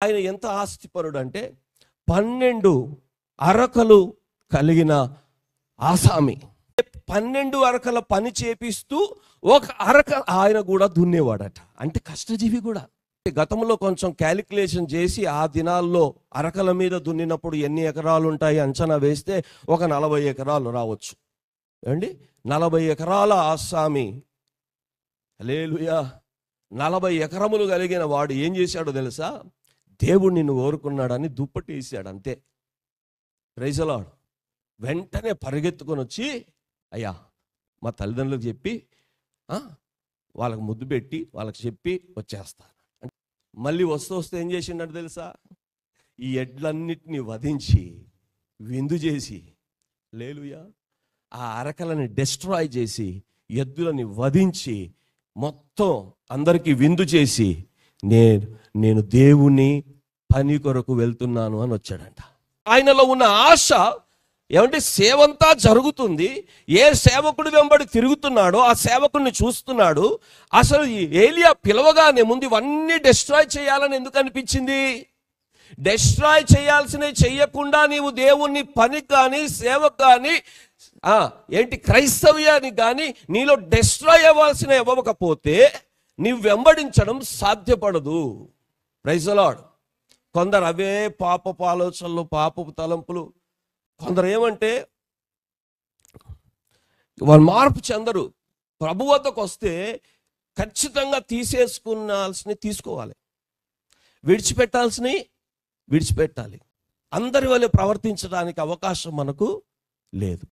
ఆయన ఎంత ఆస్తిపరుడు అంటే 12 అరకలు కలిగిన ఆసామి. 12 అరకల పని చేపిస్తూ ఒక అరక ఆయన కూడా దున్నేవాడట. అంటే కష్టజీవి కూడా. గతంలో కొంచెం క్యాలిక్యులేషన్ చేసి ఆ దినాల్లో అరకల మీద దున్నినప్పుడు ఎన్ని ఎకరాలు ఉంటాయి అంచనా వేస్తే ఒక 40 ఎకరాలు రావచ్చు. ఏమండి, 40 ఎకరాల ఆసామి, హల్లెలూయా, 40 ఎకరములు కలిగిన వాడు ఏం చేశాడో తెలుసా? దేవుడు నిన్ను కోరుకున్నాడని దుప్పటి వేసాడు అంతే. Praise the Lord. వెంటనే పరిగెత్తుకొని వచ్చి, అయ్యా మా తల్లిదండ్రులకు చెప్పి వాళ్ళకి ముద్దు పెట్టి వాళ్ళకి చెప్పి వచ్చేస్తాను. మళ్ళీ వస్తే ఏం చేసిండో తెలుసా? ఈ ఎడ్లన్నిటినీ వధించి విందు చేసి, హల్లెలూయా, ఆ అరకలని డిస్ట్రాయ్ చేసి ఎద్దులని వధించి మొత్తం అందరికీ విందు చేసి నేను దేవుని పని కొరకు వెళ్తున్నాను అని వచ్చాడంట. ఆయనలో ఉన్న ఆశ ఏమంటే సేవంతా జరుగుతుంది. ఏ సేవకుడు వెంబడి తిరుగుతున్నాడో ఆ సేవకుడిని చూస్తున్నాడు. అసలు ఈ ఏలియా పిలవగానే ముందు ఇవన్నీ డిస్ట్రాయ్ చేయాలని ఎందుకు అనిపించింది? డిస్ట్రాయ్ చేయాల్సినవి చెయ్యకుండా నీవు దేవుని పని కానీ సేవకు కానీ క్రైస్తవ్యానికి కానీ నీలో డిస్ట్రాయ్ అవ్వాల్సిన ఇవ్వకపోతే నీవు వెంబడించడం సాధ్యపడదు. Praise the Lord. కొందరు అవే పాపపు ఆలోచనలు, పాపపు తలంపులు. కొందరు ఏమంటే వాళ్ళు మార్పు చెందరు. ప్రభు వద్దకు వస్తే ఖచ్చితంగా తీసేసుకున్నాల్సినవి తీసుకోవాలి, విడిచిపెట్టాల్సినవి విడిచిపెట్టాలి. అందరి వల్ల ప్రవర్తించడానికి అవకాశం మనకు లేదు.